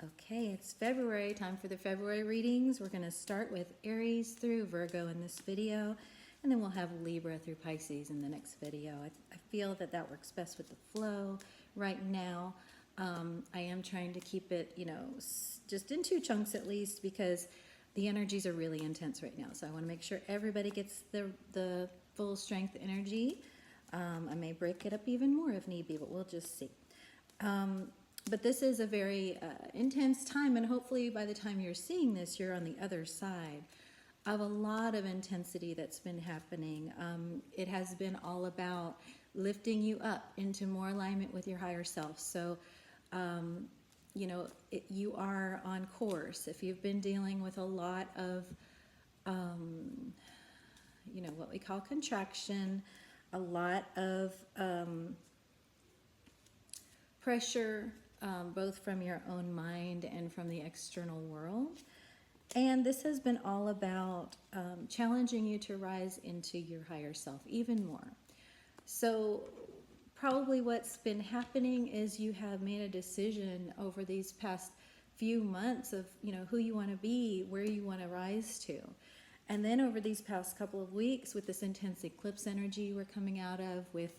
Okay, it's February, time for the February readings. We're going to start with Aries through Virgo in this video, and then we'll have Libra through Pisces in the next video. I feel that that works best with the flow right now. I am trying to keep it, just in 2 chunks at least, because the energies are really intense right now. So I want to make sure everybody gets the full strength energy. I may break it up even more if need be, but we'll just see. But this is a very intense time, and hopefully by the time you're seeing this, you're on the other side of a lot of intensity that's been happening. It has been all about lifting you up into more alignment with your higher self. So, you are on course. If you've been dealing with a lot of, what we call contraction, a lot of pressure, both from your own mind and from the external world. And this has been all about challenging you to rise into your higher self even more. So probably what's been happening is you have made a decision over these past few months of, who you want to be, where you want to rise to. And then over these past couple of weeks with this intense eclipse energy we're coming out of, with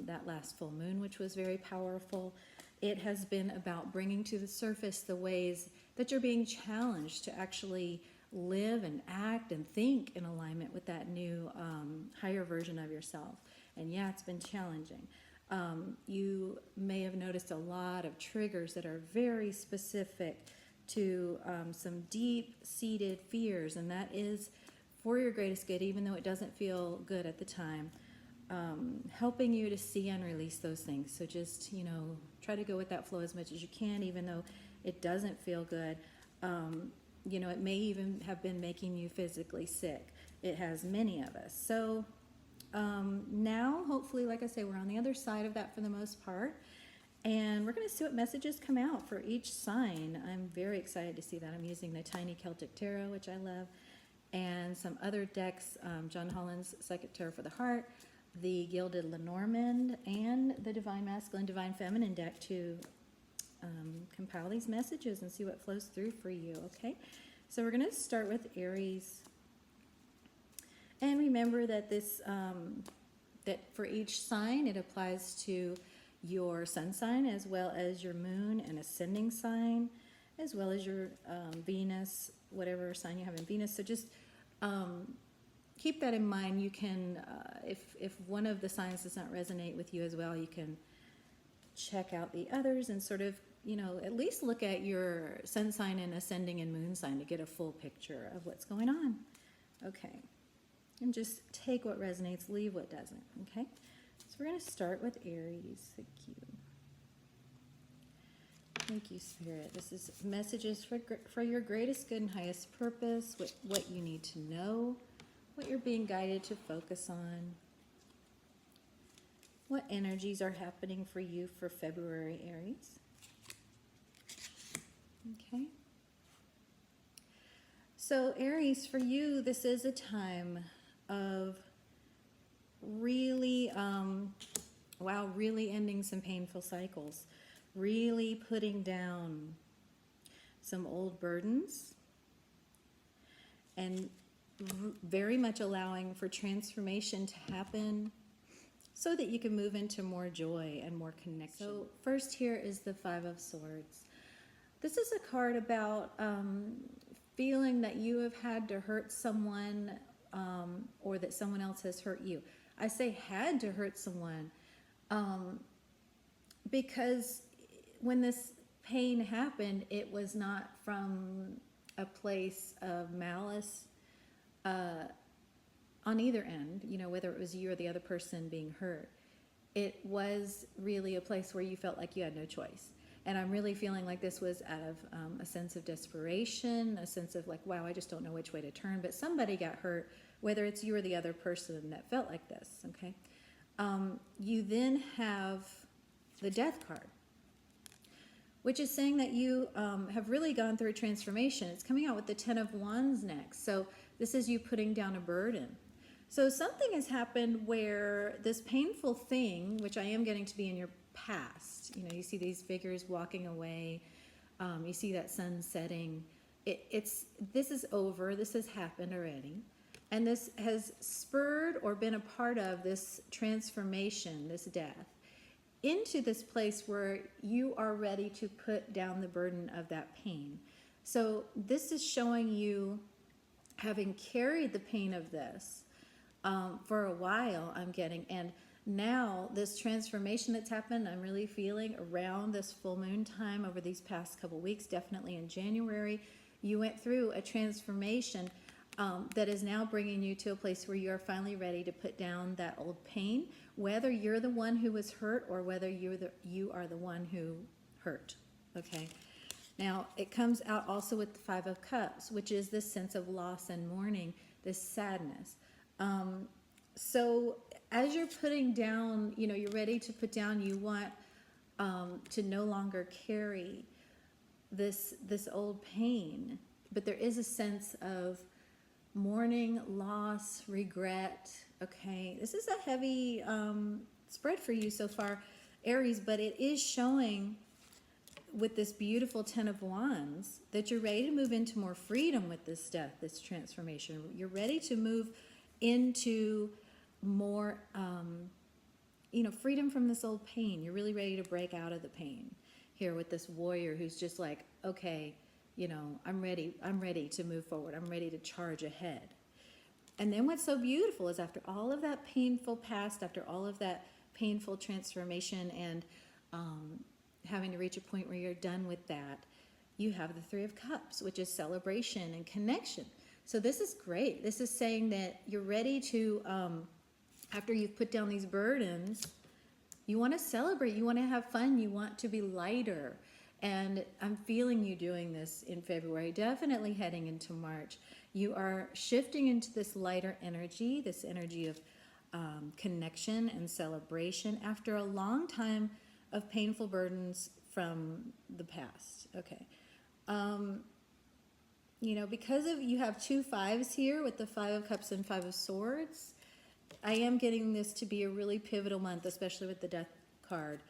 that last full moon, which was very powerful, it has been about bringing to the surface the ways that you're being challenged to actually live and act and think in alignment with that new higher version of yourself. And yeah, it's been challenging. You may have noticed a lot of triggers that are very specific to some deep-seated fears, and that is for your greatest good, even though it doesn't feel good at the time. Helping you to see and release those things. So just, try to go with that flow as much as you can, even though it doesn't feel good. It may even have been making you physically sick. It has many of us. So now, hopefully, like I say, we're on the other side of that for the most part. And we're going to see what messages come out for each sign. I'm very excited to see that. I'm using the Tiny Celtic Tarot, which I love, and some other decks, John Holland's Psychic Tarot for the Heart, the Gilded Lenormand, and the Divine Masculine, Divine Feminine deck to compile these messages and see what flows through for you, okay? So we're going to start with Aries. And remember that this, that for each sign, it applies to your sun sign as well as your moon and ascending sign, as well as your Venus, whatever sign you have in Venus. So just keep that in mind. You can, if one of the signs does not resonate with you as well, you can check out the others and sort of, at least look at your sun sign and ascending and moon sign to get a full picture of what's going on. Okay. And just take what resonates, leave what doesn't, okay? So we're going to start with Aries. Thank you. Thank you, Spirit. This is messages for your greatest good and highest purpose, what you need to know, what you're being guided to focus on, what energies are happening for you for February, Aries. Okay. So Aries, for you, this is a time of really, really ending some painful cycles, really putting down some old burdens, and very much allowing for transformation to happen so that you can move into more joy and more connection. So first here is the Five of Swords. This is a card about feeling that you have had to hurt someone, or that someone else has hurt you. I say had to hurt someone because when this pain happened, it was not from a place of malice on either end, whether it was you or the other person being hurt. It was really a place where you felt like you had no choice. And I'm really feeling like this was out of a sense of desperation, a sense of like, wow, I just don't know which way to turn. But somebody got hurt, whether it's you or the other person that felt like this, okay? You then have the Death card, which is saying that you have really gone through a transformation. It's coming out with the Ten of Wands next. So this is you putting down a burden. So something has happened where this painful thing, which I am getting to be in your past, you see these figures walking away, You see that sun setting. This is over. This has happened already. And this has spurred or been a part of this transformation, this death, into this place where you are ready to put down the burden of that pain. So this is showing you having carried the pain of this for a while, I'm getting. And now this transformation that's happened, I'm really feeling around this full moon time over these past couple weeks, definitely in January, you went through a transformation that is now bringing you to a place where you are finally ready to put down that old pain, whether you're the one who was hurt or whether you are the one who hurt. Okay. Now it comes out also with the Five of Cups, which is this sense of loss and mourning, this sadness. So as you're putting down, you're ready to put down, you want to no longer carry this old pain, but there is a sense of mourning, loss, regret. Okay, this is a heavy spread for you so far, Aries, but it is showing with this beautiful Ten of Wands that you're ready to move into more freedom with this death, this transformation. You're ready to move into more, freedom from this old pain. You're really ready to break out of the pain here with this warrior who's just like, okay, I'm ready to move forward. I'm ready to charge ahead. And then what's so beautiful is after all of that painful past, after all of that painful transformation and having to reach a point where you're done with that, you have the Three of Cups, which is celebration and connection. So this is great. This is saying that you're ready to, after you've put down these burdens, you want to celebrate, you want to have fun, you want to be lighter. And I'm feeling you doing this in February, definitely heading into March. You are shifting into this lighter energy, this energy of connection and celebration after a long time of painful burdens from the past. Okay. Because you have two fives here with the Five of Cups and Five of Swords, I am getting this to be a really pivotal month, especially with the Death card,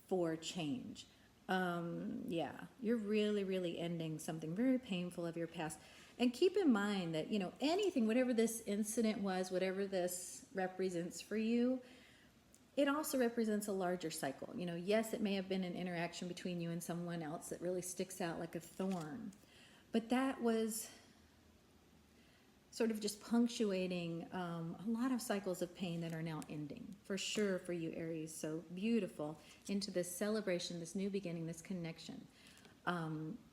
for change. You're really, really ending something very painful of your past. And keep in mind that, anything, whatever this incident was, whatever this represents for you, it also represents a larger cycle. Yes, it may have been an interaction between you and someone else that really sticks out like a thorn. But that was sort of just punctuating a lot of cycles of pain that are now ending, for sure, for you, Aries. So beautiful, into this celebration, this new beginning, this connection.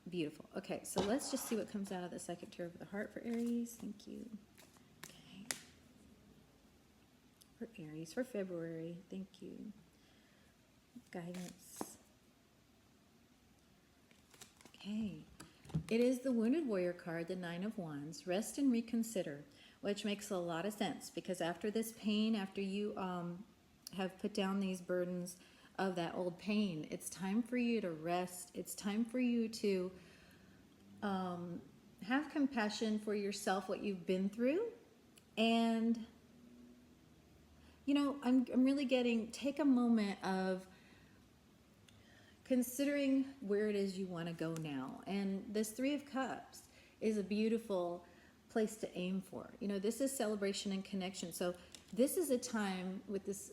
Beautiful. Okay, so let's just see what comes out of the second tier of the heart for Aries. Thank you. Okay. For Aries, for February. Thank you. Guidance. Okay. It is the Wounded Warrior card, the Nine of Wands. Rest and reconsider, which makes a lot of sense because after this pain, after you have put down these burdens of that old pain, it's time for you to rest. It's time for you to have compassion for yourself, what you've been through. And, I'm really take a moment of considering where it is you want to go now. And this Three of Cups is a beautiful place to aim for. This is celebration and connection. So this is a time with this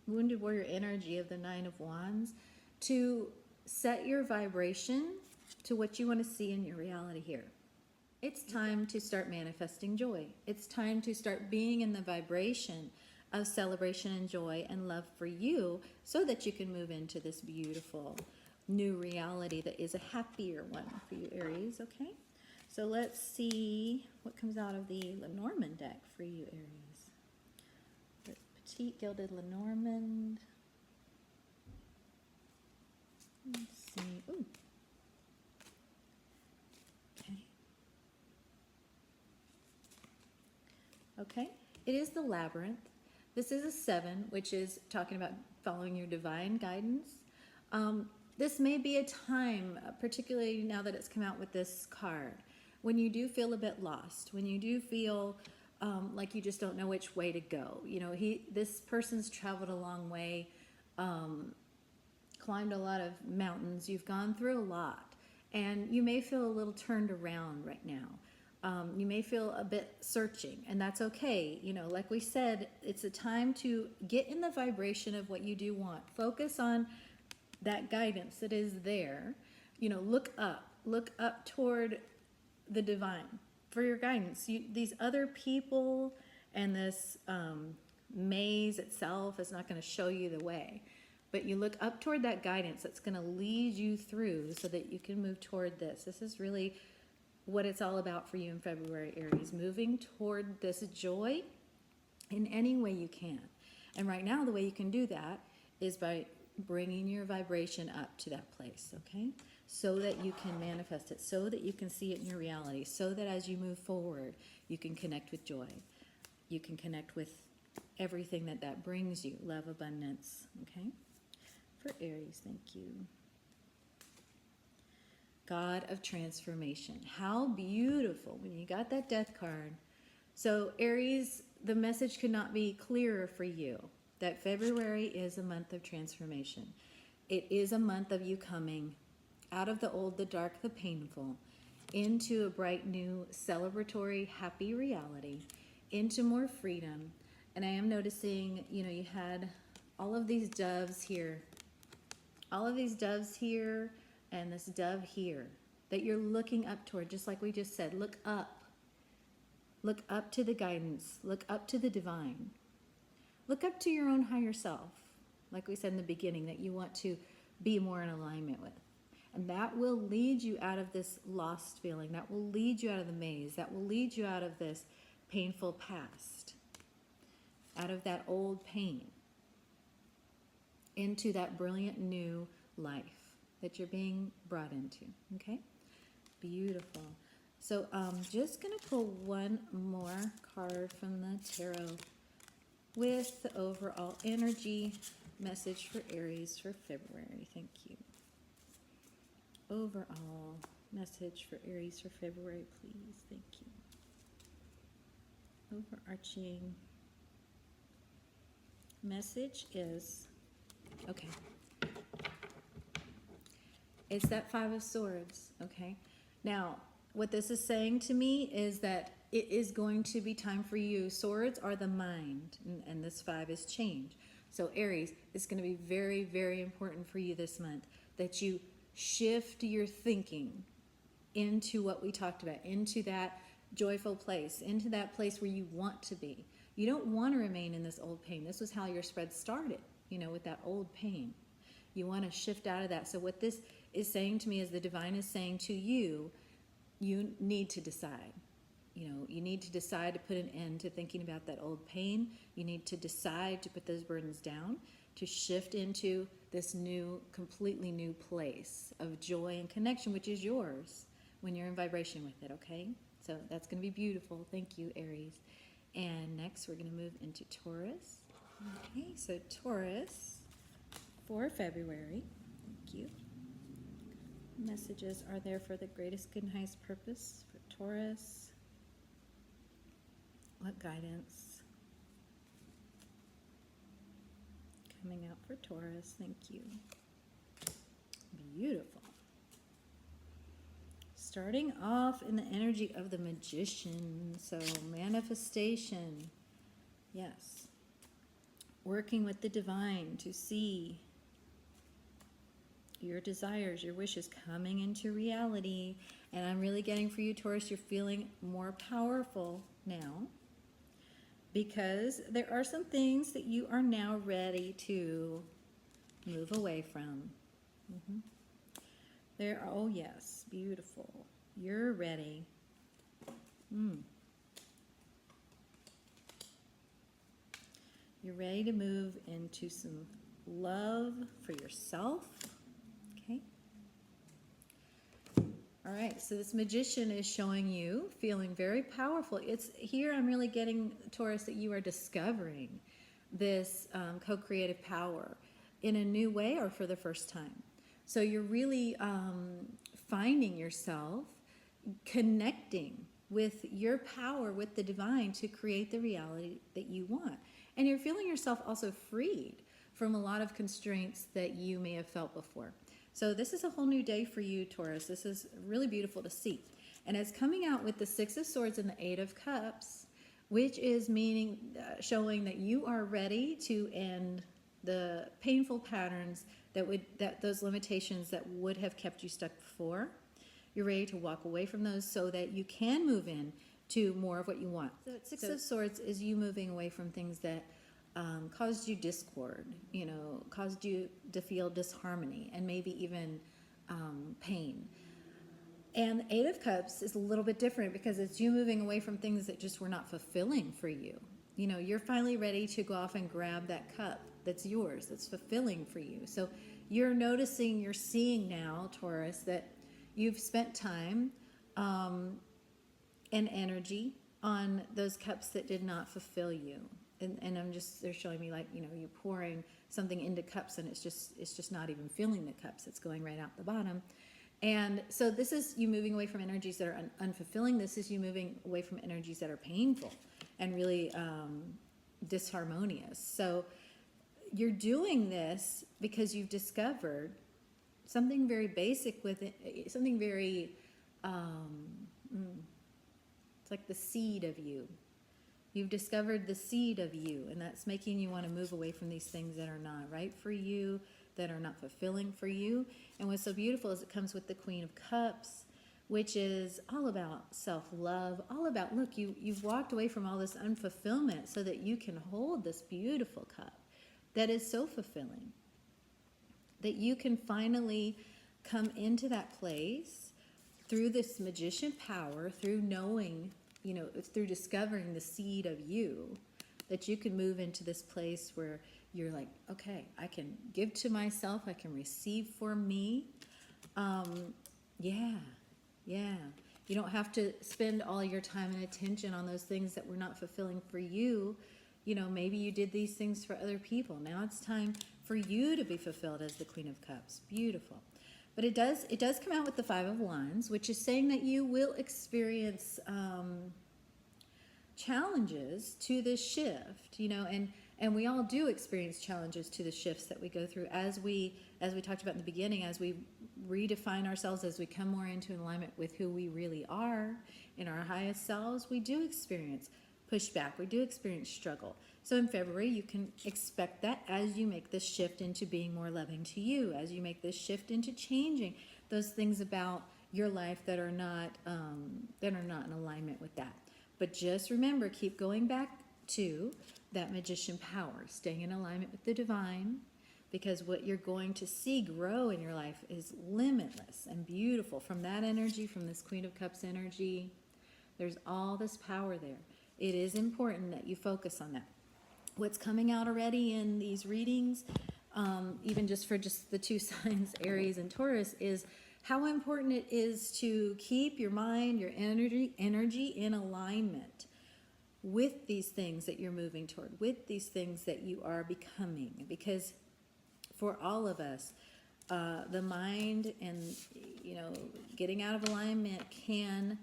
Wounded Warrior energy of the Nine of Wands to set your vibration to what you want to see in your reality here. It's time to start manifesting joy. It's time to start being in the vibration of celebration and joy and love for you so that you can move into this beautiful new reality that is a happier one for you, Aries, okay? So let's see what comes out of the Lenormand deck for you, Aries. The Petite Gilded Lenormand. Let's see. Ooh. Okay. Okay. It is the Labyrinth. This is a 7, which is talking about following your divine guidance. This may be a time, particularly now that it's come out with this card, when you do feel a bit lost, when you do feel like you just don't know which way to go. This person's traveled a long way, climbed a lot of mountains. You've gone through a lot. And you may feel a little turned around right now. You may feel a bit searching, and that's okay. You know, like we said, it's a time to get in the vibration of what you do want. Focus on that guidance that is there. You know, look up toward the divine for your guidance. These other people and this maze itself is not going to show you the way. But you look up toward that guidance that's going to lead you through so that you can move toward this. This is really what it's all about for you in February, Aries. Moving toward this joy in any way you can. And right now, the way you can do that is by bringing your vibration up to that place, okay? So that you can manifest it, so that you can see it in your reality, so that as you move forward, you can connect with joy. You can connect with everything that brings you, love, abundance, okay? For Aries, thank you. God of transformation. How beautiful when you got that death card. So Aries, the message could not be clearer for you that February is a month of transformation. It is a month of you coming out of the old, the dark, the painful, into a bright new celebratory, happy reality, into more freedom. And I am noticing, you know, you had all of these doves here. All of these doves here and this dove here that you're looking up toward, just like we just said. Look up. Look up to the guidance. Look up to the divine. Look up to your own higher self, like we said in the beginning, that you want to be more in alignment with. And that will lead you out of this lost feeling. That will lead you out of the maze. That will lead you out of this painful past, out of that old pain, into that brilliant new life that you're being brought into, okay? Beautiful. So I'm just going to pull one more card from the tarot with the overall energy message for Aries for February. Thank you. Overall message for Aries for February, please. Thank you. Overarching message is, okay, it's that Five of Swords, okay? Now, what this is saying to me is that it is going to be time for you. Swords are the mind, and this five is change. So Aries, it's going to be very, very important for you this month that you shift your thinking into what we talked about, into that joyful place, into that place where you want to be. You don't want to remain in this old pain. This was how your spread started, you know, with that old pain. You want to shift out of that. So what this is saying to me is the divine is saying to you, you need to decide. You know, you need to decide to put an end to thinking about that old pain. You need to decide to put those burdens down, to shift into this new, completely new place of joy and connection, which is yours when you're in vibration with it, okay? So that's going to be beautiful. Thank you, Aries. And next we're going to move into Taurus. Okay, so Taurus for February. Thank you. Messages are there for the greatest good and highest purpose for Taurus. What guidance coming out for Taurus? Thank you. Beautiful. Starting off in the energy of the Magician, so manifestation, yes. Working with the divine to see your desires, your wishes coming into reality. And I'm really getting for you, Taurus, you're feeling more powerful now because there are some things that you are now ready to move away from. There are, oh yes, beautiful. You're ready. You're ready to move into some love for yourself. Okay. All right, so this Magician is showing you feeling very powerful. It's here I'm really getting, Taurus, that you are discovering this co-creative power in a new way or for the first time. So you're really finding yourself connecting with your power, with the divine, to create the reality that you want. And you're feeling yourself also freed from a lot of constraints that you may have felt before. So this is a whole new day for you, Taurus. This is really beautiful to see. And it's coming out with the Six of Swords and the Eight of Cups, which is meaning, showing that you are ready to end the painful patterns that those limitations that would have kept you stuck before. You're ready to walk away from those so that you can move in to more of what you want. So Six of Swords is you moving away from things that caused you discord, caused you to feel disharmony and maybe even pain. And the Eight of Cups is a little bit different because it's you moving away from things that just were not fulfilling for you. You're finally ready to go off and grab that cup that's yours, that's fulfilling for you. So you're seeing now, Taurus, that you've spent time and energy on those cups that did not fulfill you. And they're showing me like, you're pouring something into cups and it's just not even filling the cups. It's going right out the bottom. And so this is you moving away from energies that are unfulfilling. This is you moving away from energies that are painful and really disharmonious. So you're doing this because you've discovered something very basic with it, something very, it's like the seed of you. You've discovered the seed of you, and that's making you want to move away from these things that are not right for you, that are not fulfilling for you. And what's so beautiful is it comes with the Queen of Cups, which is all about self-love, all about, look, you've walked away from all this unfulfillment so that you can hold this beautiful cup that is so fulfilling, that you can finally come into that place through this magician power, through knowing, through discovering the seed of you, that you can move into this place where you're like, okay, I can give to myself, I can receive for me. Yeah. You don't have to spend all your time and attention on those things that were not fulfilling for you. Maybe you did these things for other people. Now it's time for you to be fulfilled as the Queen of Cups. Beautiful. But it does come out with the Five of Wands, which is saying that you will experience challenges to this shift, and we all do experience challenges to the shifts that we go through as we talked about in the beginning, as we redefine ourselves, as we come more into alignment with who we really are in our highest selves. We do experience pushback. We do experience struggle. So in February, you can expect that as you make this shift into being more loving to you, as you make this shift into changing those things about your life that are not in alignment with that. But just remember, keep going back to that magician power, staying in alignment with the divine, because what you're going to see grow in your life is limitless and beautiful. From that energy, from this Queen of Cups energy, there's all this power there. It is important that you focus on that. What's coming out already in these readings, even just for the two signs, Aries and Taurus, is how important it is to keep your mind, your energy in alignment with these things that you're moving toward, with these things that you are becoming. Because for all of us, the mind and, getting out of alignment can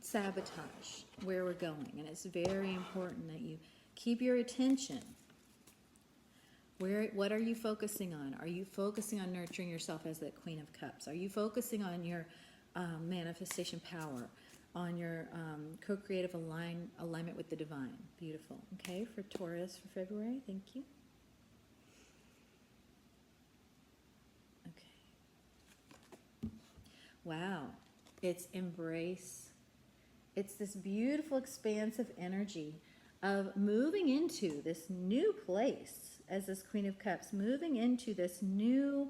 sabotage where we're going. And it's very important that you keep your attention. What are you focusing on? Are you focusing on nurturing yourself as the Queen of Cups? Are you focusing on your manifestation power, on your co-creative alignment with the divine? Beautiful. Okay, for Taurus for February. Thank you. Okay. Wow. It's embrace. It's this beautiful, expansive energy of moving into this new place as this Queen of Cups, moving into this new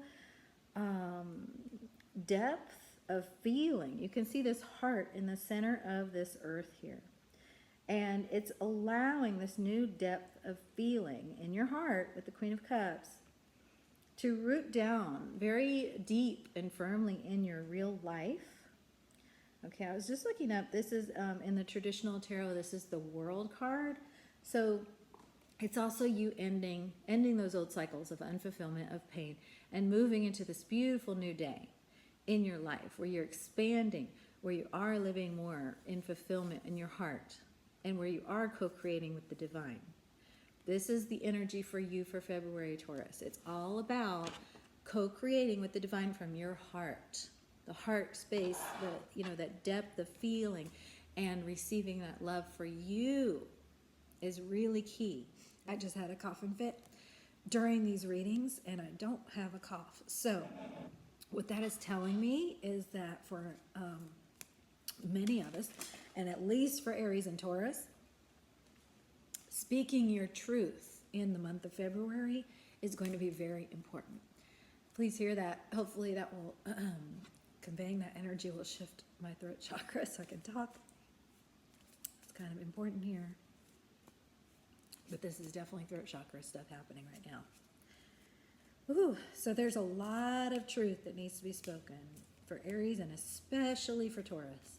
depth of feeling. You can see this heart in the center of this earth here. And it's allowing this new depth of feeling in your heart with the Queen of Cups to root down very deep and firmly in your real life. Okay, I was just looking up, this is in the traditional tarot, this is the World card. So it's also you ending those old cycles of unfulfillment, of pain, and moving into this beautiful new day in your life where you're expanding, where you are living more in fulfillment in your heart, and where you are co-creating with the divine. This is the energy for you for February, Taurus. It's all about co-creating with the divine from your heart, the heart space, that depth of feeling, and receiving that love for you is really key. I just had a coughing fit during these readings, and I don't have a cough. So what that is telling me is that for many of us, and at least for Aries and Taurus, speaking your truth in the month of February is going to be very important. Please hear that. Hopefully that will, conveying that energy will shift my throat chakra so I can talk. It's kind of important here. But this is definitely throat chakra stuff happening right now. Ooh, so there's a lot of truth that needs to be spoken for Aries and especially for Taurus.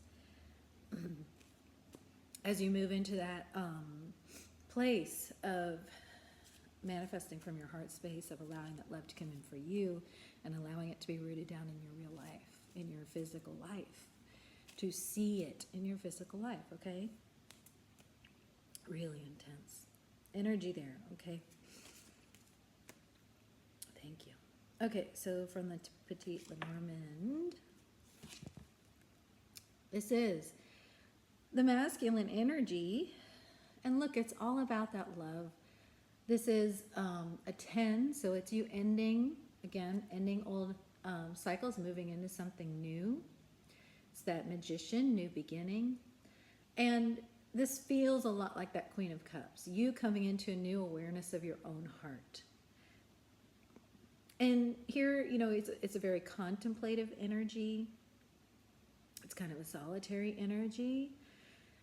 As you move into that place of manifesting from your heart space, of allowing that love to come in for you and allowing it to be rooted down in your real life, in your physical life, to see it in your physical life, okay? Really intense energy there, okay? Thank you. Okay, so from the Petite Lenormand, this is the masculine energy, and look, it's all about that love. This is a 10, so it's you ending old cycles, moving into something new. It's that Magician, new beginning. And this feels a lot like that Queen of Cups, you coming into a new awareness of your own heart. And here, it's a very contemplative energy. It's kind of a solitary energy.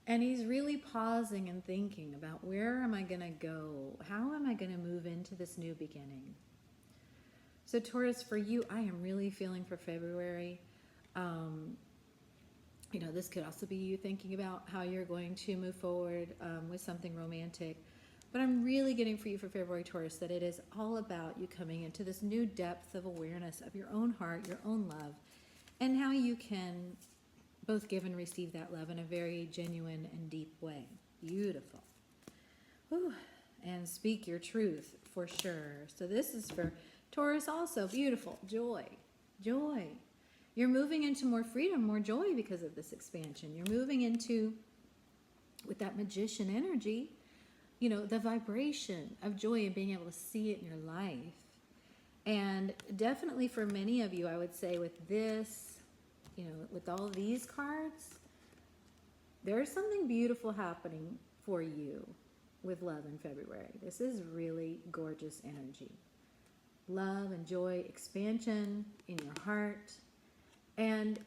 And he's really pausing and thinking about, where am I going to go? How am I going to move into this new beginning? So Taurus, for you, I am really feeling for February. This could also be you thinking about how you're going to move forward with something romantic. But I'm really getting for you for February, Taurus, that it is all about you coming into this new depth of awareness of your own heart, your own love, and how you can both give and receive that love in a very genuine and deep way. Beautiful. Whew. And speak your truth for sure. So this is for Taurus also. Beautiful. Joy. Joy. You're moving into more freedom, more joy because of this expansion. You're moving into, with that Magician energy, the vibration of joy and being able to see it in your life. And definitely for many of you, I would say with this, with all these cards, there's something beautiful happening for you with love in February. This is really gorgeous energy. Love and joy, expansion in your heart. And,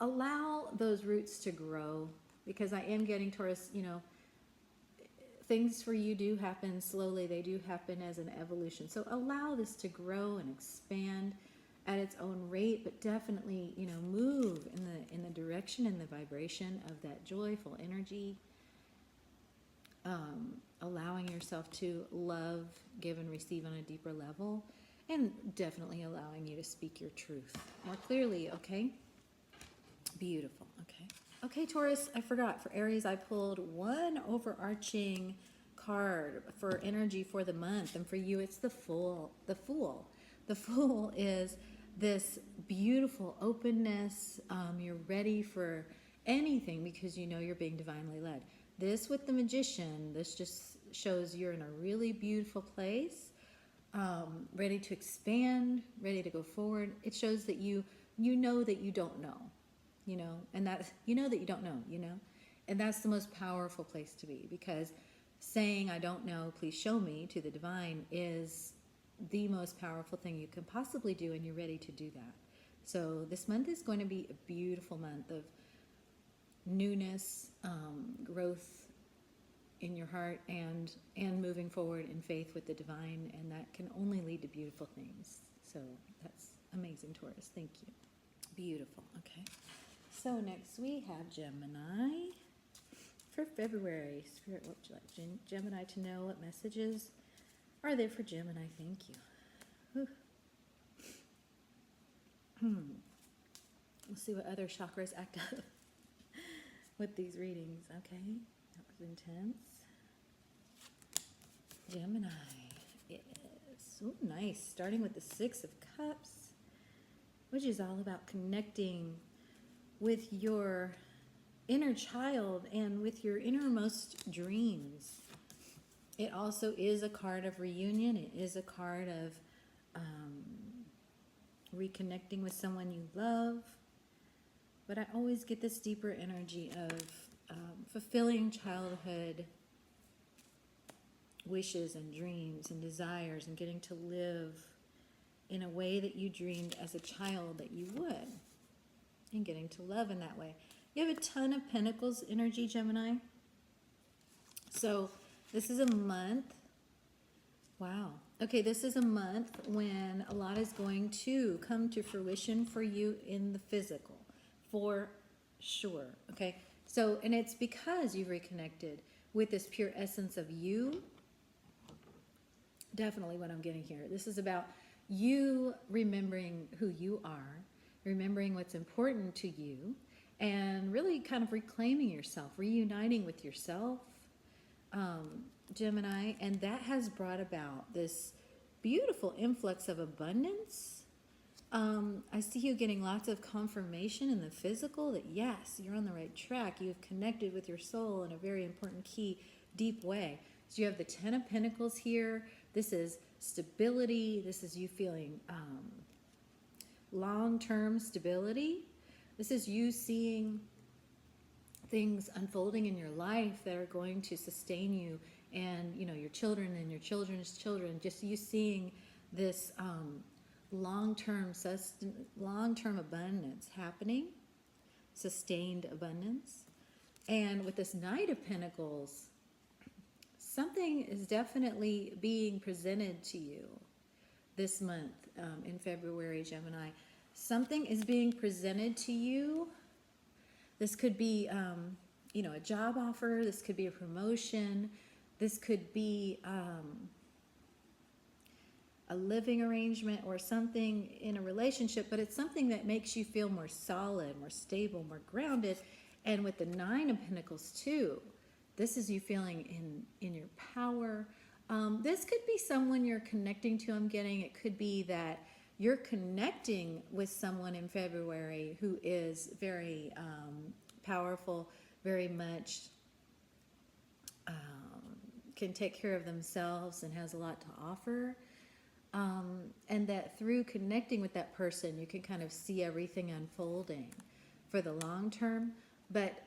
allow those roots to grow, because I am getting, Taurus, things for you do happen slowly. They do happen as an evolution. So allow this to grow and expand at its own rate, but definitely, move in the direction and the vibration of that joyful energy. Allowing yourself to love, give, and receive on a deeper level, and definitely allowing you to speak your truth more clearly, okay? Beautiful, okay. Okay, Taurus, I forgot. For Aries, I pulled one overarching card for energy for the month, and for you, it's the Fool. The Fool. The Fool is this beautiful openness. You're ready for anything because you're being divinely led. This with the Magician, this just shows you're in a really beautiful place, ready to expand, ready to go forward. It shows that you know that you don't know, and that that you don't know, and that's the most powerful place to be, because saying I don't know, please show me to the divine is the most powerful thing you can possibly do, and you're ready to do that. So this month is going to be a beautiful month of newness, growth in your heart, and moving forward in faith with the divine, and that can only lead to beautiful things. So that's amazing, Taurus. Thank you. Beautiful. Okay. So next we have Gemini for February. Spirit, what would you like Gemini to know? What messages are there for Gemini? Thank you. We'll see what other chakras act up with these readings. Okay, that was intense. Gemini is Oh, nice. Starting with the Six of Cups, which is all about connecting with your inner child and with your innermost dreams. It also is a card of reunion. It is a card of reconnecting with someone you love. But I always get this deeper energy of fulfilling childhood wishes and dreams and desires, and getting to live in a way that you dreamed as a child that you would, and getting to love in that way. You have a ton of Pentacles energy, Gemini. So this is a month. Wow. Okay, this is a month when a lot is going to come to fruition for you in the physical, for sure. Okay, so, and it's because you've reconnected with this pure essence of you. Definitely what I'm getting here. This is about you remembering who you are, remembering what's important to you, and really kind of reclaiming yourself, reuniting with yourself, Gemini. And that has brought about this beautiful influx of abundance. I see you getting lots of confirmation in the physical that yes, you're on the right track. You've connected with your soul in a very important, key, deep way. So you have the Ten of Pentacles here. This is stability. This is you feeling long-term stability. This is you seeing things unfolding in your life that are going to sustain you and, you know, your children and your children's children. Just you seeing this long-term abundance happening, sustained abundance. And with this Knight of Pentacles, something is definitely being presented to you this month in February, Gemini. Something is being presented to you. This could be, you know, a job offer. This could be a promotion. This could be a living arrangement or something in a relationship, but it's something that makes you feel more solid, more stable, more grounded. And with the Nine of Pentacles too, this is you feeling in your power. This could be someone you're connecting to, I'm getting. It could be that you're connecting with someone in February who is very powerful, very much can take care of themselves and has a lot to offer. And that through connecting with that person, you can kind of see everything unfolding for the long term. But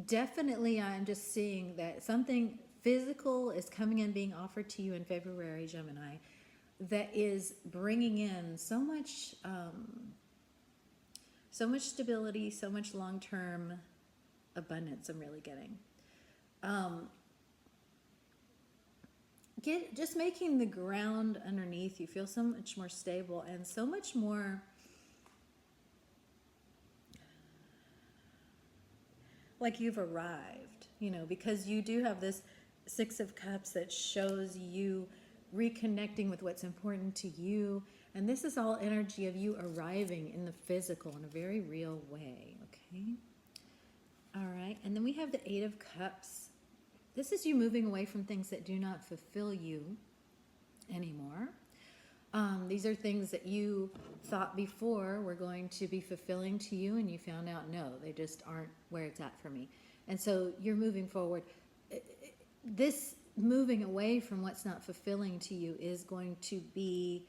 definitely I'm just seeing that something physical is coming and being offered to you in February, Gemini, that is bringing in so much stability, so much long-term abundance. I'm really getting. Just making the ground underneath you feel so much more stable and so much more like you've arrived, you know, because you do have this Six of Cups that shows you reconnecting with what's important to you. And this is all energy of you arriving in the physical in a very real way, okay? All right, and then we have the Eight of Cups. This is you moving away from things that do not fulfill you anymore. These are things that you thought before were going to be fulfilling to you, and you found out, no, they just aren't where it's at for me. And so you're moving forward. This moving away from what's not fulfilling to you is going to be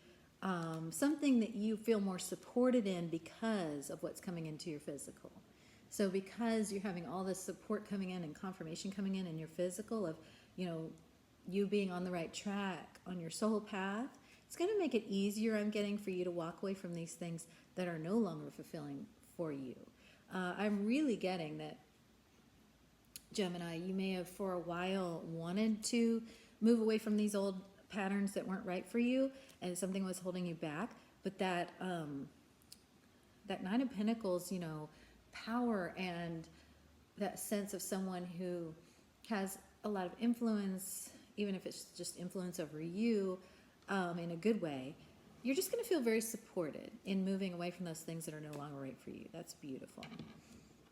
something that you feel more supported in because of what's coming into your physical. So because you're having all this support coming in and confirmation coming in your physical of, you know, you being on the right track on your soul path, it's going to make it easier, I'm getting, for you to walk away from these things that are no longer fulfilling for you. I'm really getting that, Gemini, you may have for a while wanted to move away from these old patterns that weren't right for you and something was holding you back, but that Nine of Pentacles, you know, power and that sense of someone who has a lot of influence, even if it's just influence over you in a good way, you're just going to feel very supported in moving away from those things that are no longer right for you. That's beautiful.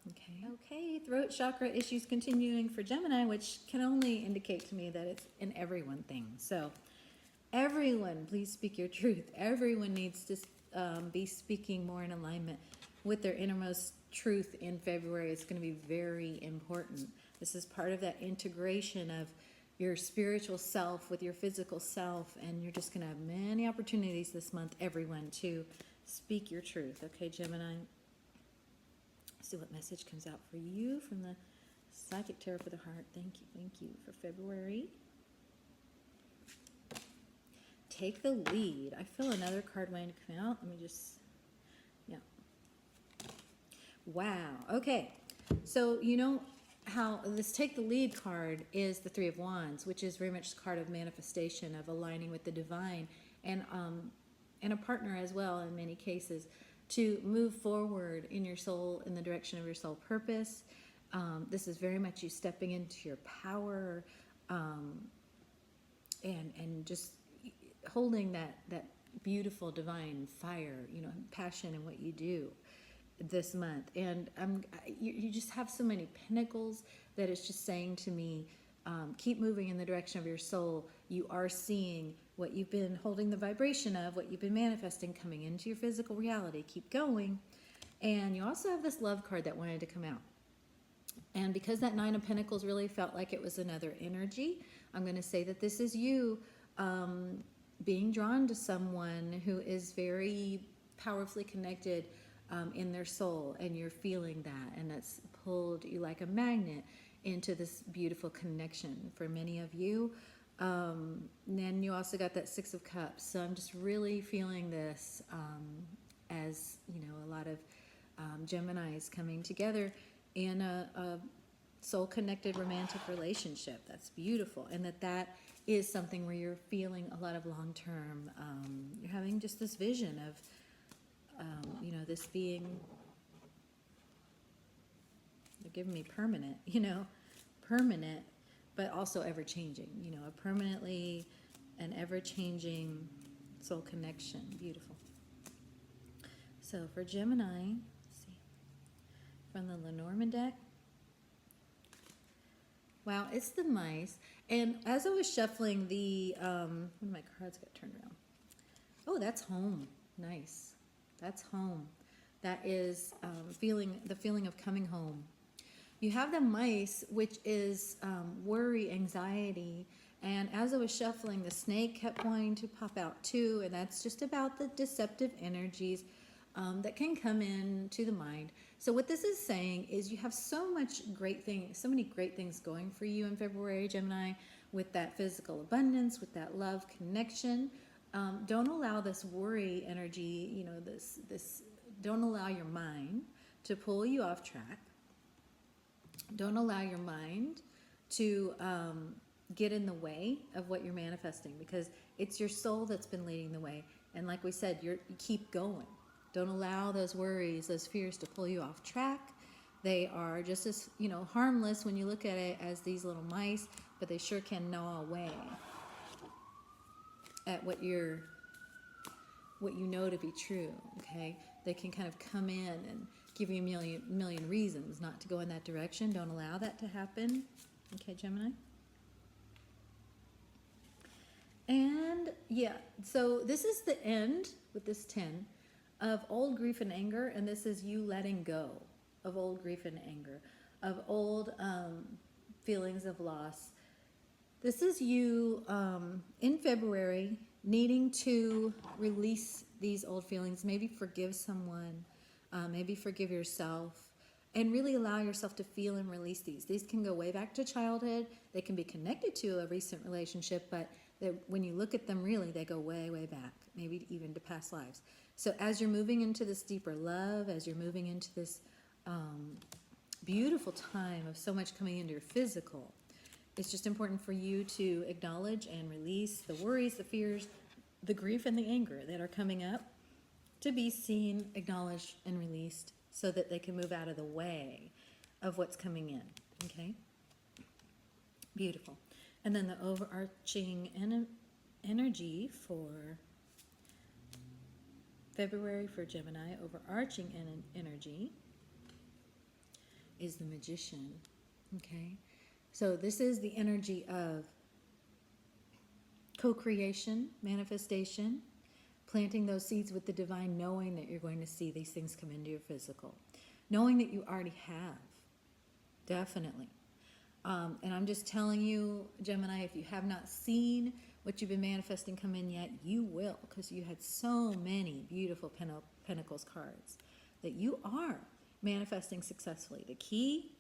Okay, throat chakra issues continuing for Gemini, which can only indicate to me that it's an everyone thing. So Everyone, please speak your truth. Everyone needs to be speaking more in alignment with their innermost truth in February. It's going to be very important. This is part of that integration of your spiritual self with your physical self, and you're just going to have many opportunities this month, everyone, to speak your truth. Okay, Gemini? See what message comes out for you from the Psychic Tarot for the Heart. Thank you for February. Take the lead. I feel another card waiting to come out. Let me just, yeah. Wow. Okay. So you know how this take the lead card is the Three of Wands, which is very much the card of manifestation, of aligning with the divine, and a partner as well in many cases, to move forward in your soul, in the direction of your soul purpose. This is very much you stepping into your power, and just holding that beautiful divine fire, passion in what you do this month. And you just have so many pinnacles that it's just saying to me, keep moving in the direction of your soul. You are seeing what you've been holding the vibration of, what you've been manifesting coming into your physical reality. Keep going. And you also have this love card that wanted to come out. And because that Nine of Pentacles really felt like it was another energy, I'm going to say that this is you being drawn to someone who is very powerfully connected in their soul, and you're feeling that, and that's pulled you like a magnet into this beautiful connection for many of you. Then you also got that Six of Cups. So I'm just really feeling this as, a lot of Geminis coming together in a soul-connected romantic relationship. That's beautiful. And that is something where you're feeling a lot of long-term, you're having just this vision of, this being, they're giving me permanent, permanent, but also ever-changing, a permanently and ever-changing soul connection. Beautiful. So for Gemini, let's see, from the Lenormand deck, wow, it's the mice. And as I was shuffling one of my cards got turned around. Oh, that's home. Nice. That's home. That is the feeling of coming home. You have the mice, which is worry, anxiety. And as I was shuffling, the snake kept wanting to pop out too. And that's just about the deceptive energies that can come in to the mind. So what this is saying is you have so many great things going for you in February, Gemini, with that physical abundance, with that love connection. Don't allow this worry energy, don't allow your mind to pull you off track. Don't allow your mind to get in the way of what you're manifesting, because it's your soul that's been leading the way. And like we said, you keep going. Don't allow those worries, those fears to pull you off track. They are just as, harmless when you look at it as these little mice, but they sure can gnaw away at what you know to be true, okay? They can kind of come in and give you a million reasons not to go in that direction. Don't allow that to happen. Okay, Gemini? And yeah, so this is the end with this 10 of old grief and anger, and this is you letting go of old grief and anger, of old feelings of loss. This is you in February needing to release these old feelings, maybe forgive someone, maybe forgive yourself, and really allow yourself to feel and release these. These can go way back to childhood. They can be connected to a recent relationship, but when you look at them, really, they go way, way back, maybe even to past lives. So as you're moving into this deeper love, as you're moving into this beautiful time of so much coming into your physical, it's just important for you to acknowledge and release the worries, the fears, the grief, and the anger that are coming up, to be seen, acknowledged, and released, so that they can move out of the way of what's coming in, okay? Beautiful. And then the overarching energy for February for Gemini, overarching energy, is the Magician, okay? So this is the energy of co-creation, manifestation, planting those seeds with the divine, knowing that you're going to see these things come into your physical, knowing that you already have, definitely. And I'm just telling you, Gemini, if you have not seen what you've been manifesting come in yet, you will, because you had so many beautiful Pentacles cards that you are manifesting successfully. The key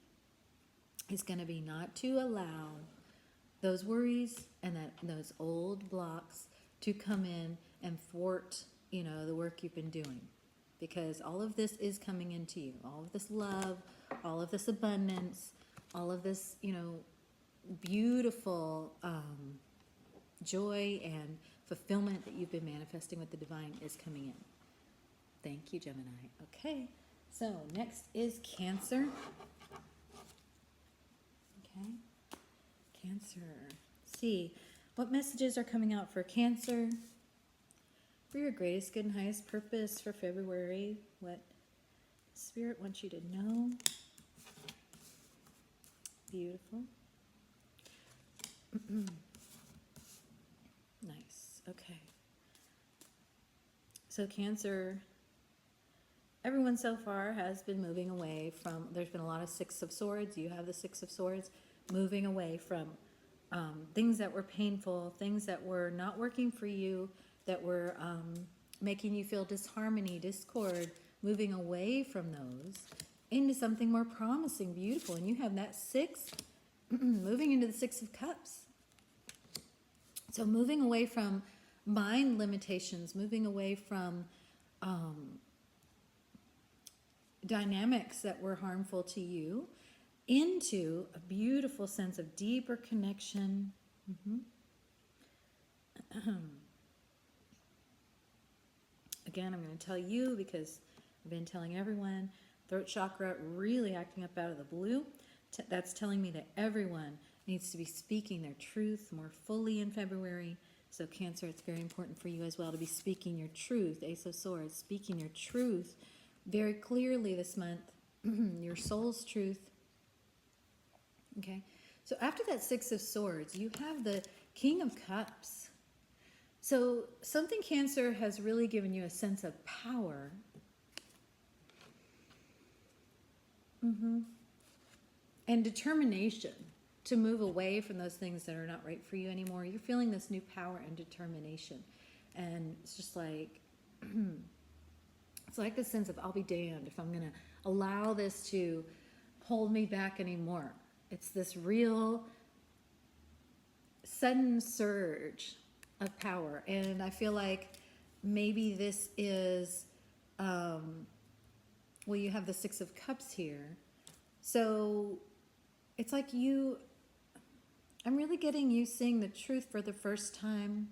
is going to be not to allow those worries and those old blocks to come in and thwart, the work you've been doing. Because all of this is coming into you. All of this love, all of this abundance, all of this, beautiful joy and fulfillment that you've been manifesting with the divine is coming in. Thank you, Gemini. Okay, so next is Cancer. Okay, Cancer. Let's see, what messages are coming out for Cancer? For your greatest good and highest purpose for February, what Spirit wants you to know. Beautiful. Nice. Okay. So Cancer, everyone so far has been moving away from, there's been a lot of Six of Swords. You have the Six of Swords, moving away from things that were painful, things that were not working for you, that were making you feel disharmony, discord, moving away from those into something more promising, beautiful. And you have that 6 moving into the 6 of Cups. So moving away from mind limitations, moving away from dynamics that were harmful to you, into a beautiful sense of deeper connection. Again, I'm going to tell you because I've been telling everyone, throat chakra really acting up out of the blue. That's telling me that everyone needs to be speaking their truth more fully in February. So Cancer, it's very important for you as well to be speaking your truth. Ace of Swords, speaking your truth very clearly this month. Your soul's truth. Okay. So after that 6 of Swords, you have the King of Cups. So something, Cancer, has really given you a sense of power. And determination to move away from those things that are not right for you anymore. You're feeling this new power and determination. And it's just like, it's like the sense of, I'll be damned if I'm going to allow this to hold me back anymore. It's this real sudden surge of power. And I feel like maybe this is, well, you have the 6 of Cups here. So it's like I'm really getting you seeing the truth for the first time.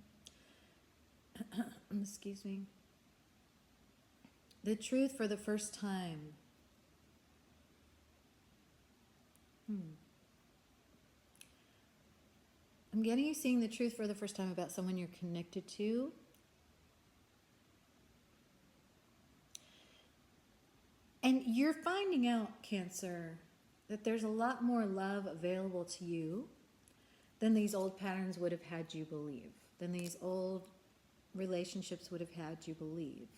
Excuse me. The truth for the first time. I'm getting you seeing the truth for the first time about someone you're connected to. And you're finding out, Cancer, that there's a lot more love available to you than these old patterns would have had you believe, than these old relationships would have had you believe.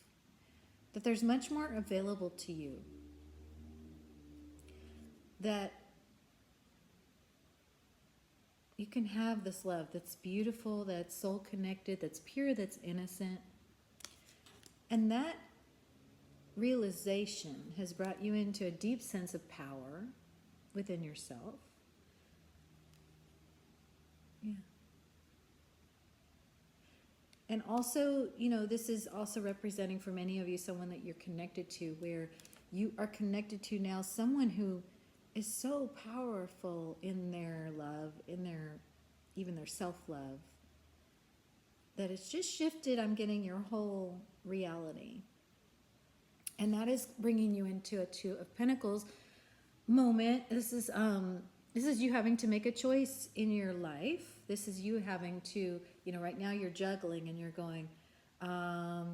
That there's much more available to you. That you can have this love that's beautiful, that's soul connected, that's pure, that's innocent. And that realization has brought you into a deep sense of power within yourself. Yeah. And also, this is also representing for many of you someone that you're connected to, where you are connected to now someone who is so powerful in their love, in their, even their self-love, that it's just shifted, I'm getting, your whole reality. And that is bringing you into a 2 of Pentacles moment. This is you having to make a choice in your life. This is you having to, right now you're juggling and you're going, or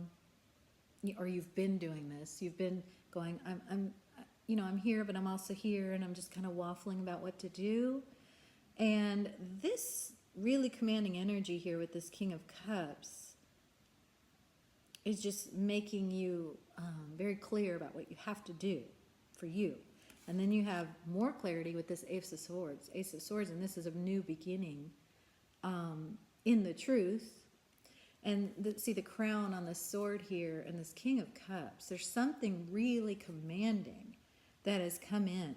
you've been doing this. You've been going, I'm here, but I'm also here, and I'm just kind of waffling about what to do. And this really commanding energy here with this King of Cups is just making you very clear about what you have to do for you. And then you have more clarity with this Ace of Swords. Ace of Swords, and this is a new beginning in the truth. And see the crown on the sword here and this King of Cups. There's something really commanding that has come in.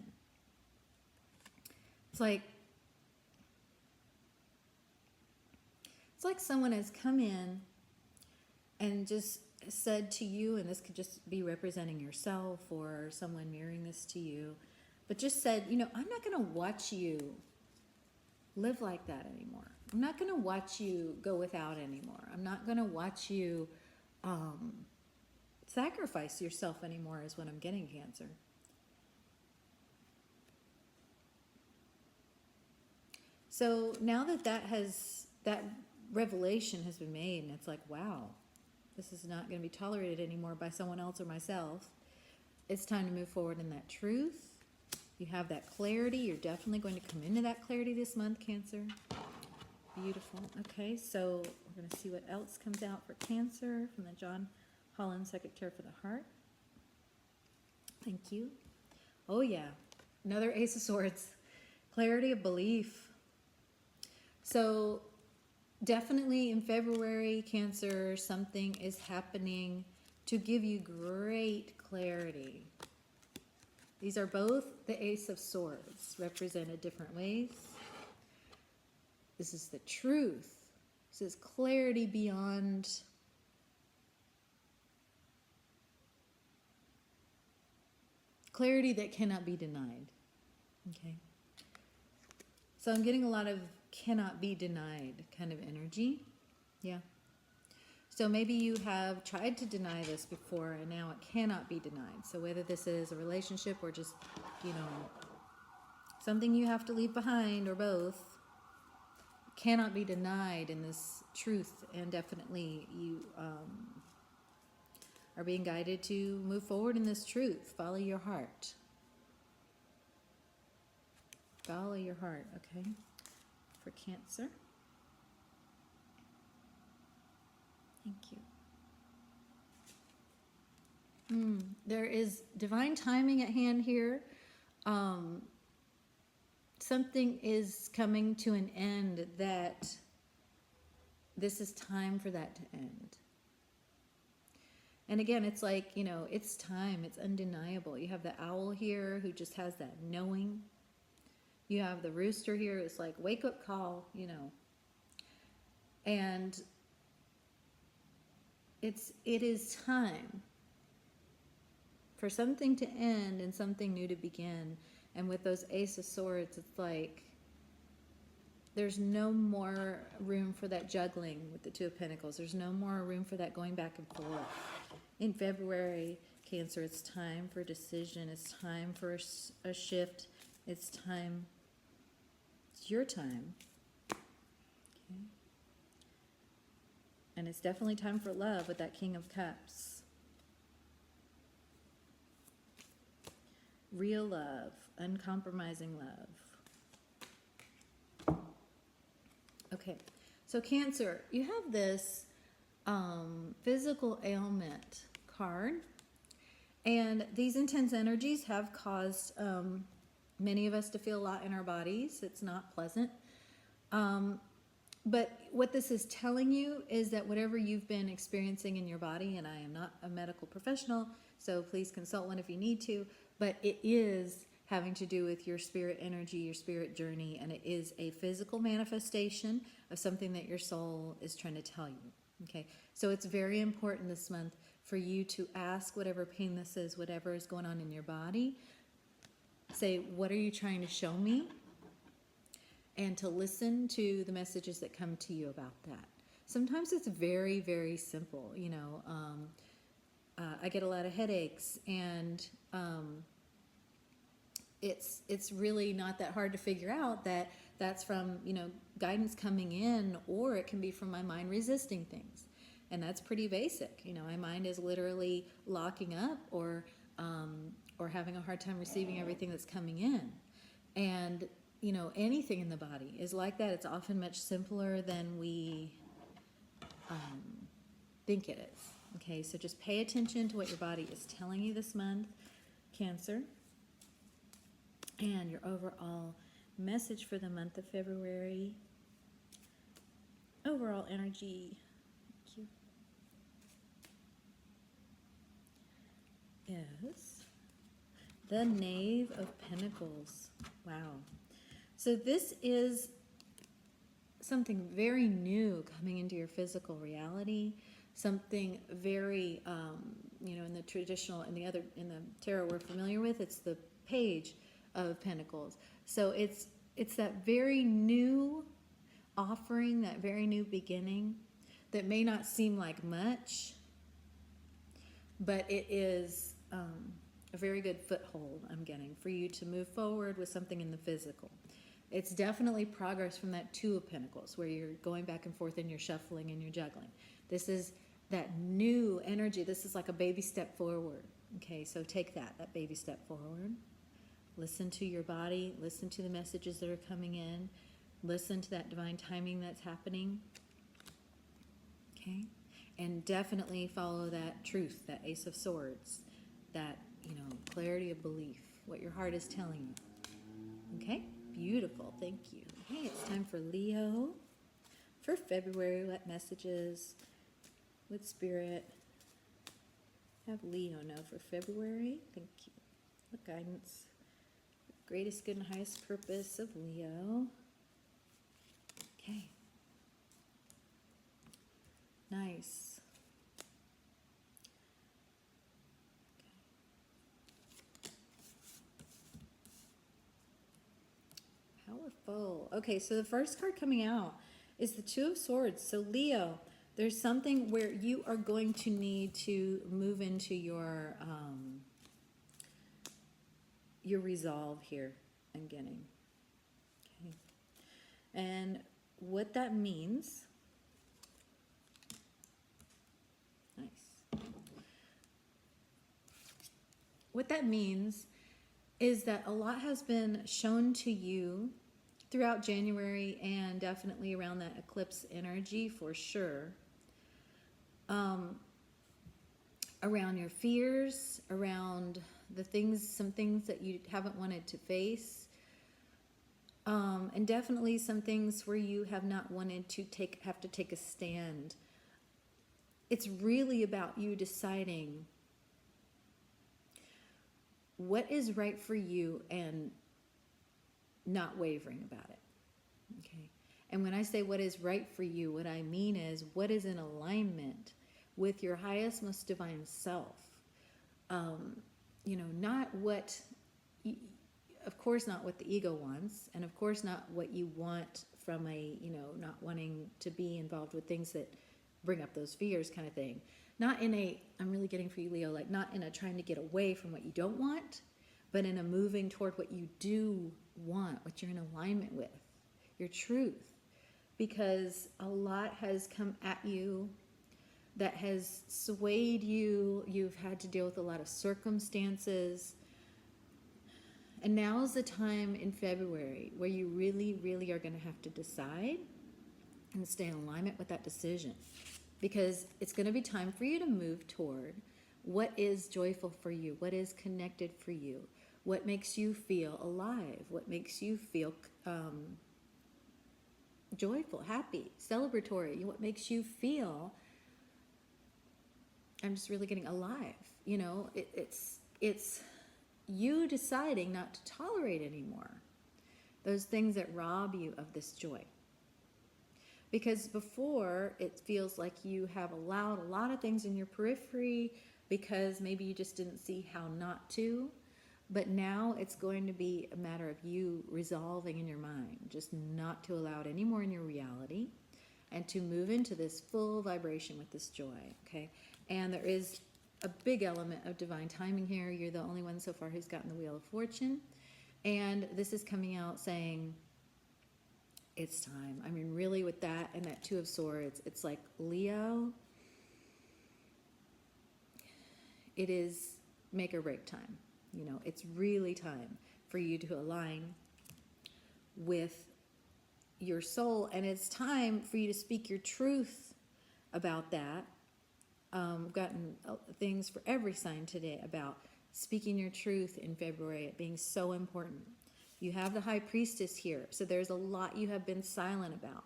It's like someone has come in and just said to you, and this could just be representing yourself or someone mirroring this to you, but just said, you know, I'm not going to watch you live like that anymore. I'm not going to watch you go without anymore. I'm not going to watch you sacrifice yourself anymore is what I'm getting, Cancer. So now that revelation has been made, and it's like, wow, this is not going to be tolerated anymore by someone else or myself. It's time to move forward in that truth. You have that clarity. You're definitely going to come into that clarity this month, Cancer. Beautiful. Okay, so we're going to see what else comes out for Cancer from the John Holland Secretary for the Heart. Thank you. Oh yeah, another Ace of Swords. Clarity of belief. So definitely in February, Cancer, something is happening to give you great clarity. These are both the Ace of Swords, represented different ways. This is the truth. This is clarity beyond clarity that cannot be denied. Okay. So I'm getting a lot of cannot be denied kind of energy. Yeah. So maybe you have tried to deny this before and now it cannot be denied. So whether this is a relationship or just, you know, something you have to leave behind or both, cannot be denied in this truth. And definitely you are being guided to move forward in this truth. Follow your heart. Follow your heart, okay? For Cancer. Thank you. There is divine timing at hand here. Something is coming to an end that this is time for that to end. And again, it's like, you know, it's time. It's undeniable. You have the owl here who just has that knowing. You have the rooster here. It's like wake up call, you know. And it is time for something to end and something new to begin. And with those Ace of Swords, it's like there's no more room for that juggling with the Two of Pentacles. There's no more room for that going back and forth. In February, Cancer, it's time for decision. It's time for a shift. It's time. It's your time. Okay. And it's definitely time for love with that King of Cups. Real love, uncompromising love. Okay, so Cancer, you have this physical ailment card, and these intense energies have caused many of us to feel a lot in our bodies. It's not pleasant. But what this is telling you is that whatever you've been experiencing in your body, and I am not a medical professional, so please consult one if you need to, but it is having to do with your spirit energy, your spirit journey, and it is a physical manifestation of something that your soul is trying to tell you. Okay, so it's very important this month for you to ask whatever pain this is, whatever is going on in your body, say, what are you trying to show me? And to listen to the messages that come to you about that. Sometimes it's very, very simple. You know, I get a lot of headaches, and it's really not that hard to figure out that that's from, you know, guidance coming in, or it can be from my mind resisting things. And that's pretty basic. You know, my mind is literally locking up or having a hard time receiving everything that's coming in. And you know, anything in the body is like that. It's often much simpler than we think it is. Okay, so just pay attention to what your body is telling you this month, Cancer. And your overall message for the month of February. Overall energy. Thank you. Is the Knave of Pentacles. Wow. So this is something very new coming into your physical reality. Something very, you know, in the traditional, in the tarot we're familiar with, it's the Page of Pentacles. So it's that very new offering, that very new beginning that may not seem like much, but it is a very good foothold I'm getting for you to move forward with something in the physical. It's definitely progress from that Two of Pentacles where you're going back and forth and you're shuffling and you're juggling. This is that new energy. This is like a baby step forward. Okay, so take that baby step forward. Listen to your body. Listen to the messages that are coming in. Listen to that divine timing that's happening. Okay? And definitely follow that truth, that Ace of Swords, that, you know, clarity of belief, what your heart is telling you. Okay? Beautiful. Thank you. Okay, it's time for Leo. For February, what messages would Spirit have Leo know for February? Thank you. What guidance? Greatest good and highest purpose of Leo. Okay. Nice. Okay. Powerful. Okay, so the first card coming out is the Two of Swords. So Leo, there's something where you are going to need to move into your resolve here, I'm getting. Okay. And what that means, nice. What that means is that a lot has been shown to you throughout January and definitely around that eclipse energy for sure. Around your fears, around the things, some things that you haven't wanted to face, and definitely some things where you have not wanted to have to take a stand. It's really about you deciding what is right for you and not wavering about it. Okay. And when I say what is right for you, what I mean is what is in alignment with your highest, most divine self. You know, not what, of course, not what the ego wants, and of course, not what you want from a, you know, not wanting to be involved with things that bring up those fears kind of thing. Not in a, I'm really getting for you, Leo, like not in a trying to get away from what you don't want, but in a moving toward what you do want, what you're in alignment with, your truth. Because a lot has come at you that has swayed you. You've had to deal with a lot of circumstances. And now is the time in February where you really, really are going to have to decide and stay in alignment with that decision. Because it's going to be time for you to move toward what is joyful for you, what is connected for you, what makes you feel alive, what makes you feel joyful, happy, celebratory, what makes you feel, I'm just really getting alive. You know, it's you deciding not to tolerate anymore those things that rob you of this joy. Because before, it feels like you have allowed a lot of things in your periphery because maybe you just didn't see how not to. But now it's going to be a matter of you resolving in your mind, just not to allow it anymore in your reality, and to move into this full vibration with this joy, okay? And there is a big element of divine timing here. You're the only one so far who's gotten the Wheel of Fortune. And this is coming out saying, it's time. I mean, really with that and that Two of Swords, it's like, Leo, it is make or break time. You know, it's really time for you to align with your soul, and it's time for you to speak your truth about that. I've gotten things for every sign today about speaking your truth in February, it being so important. You have the High Priestess here, so there's a lot you have been silent about.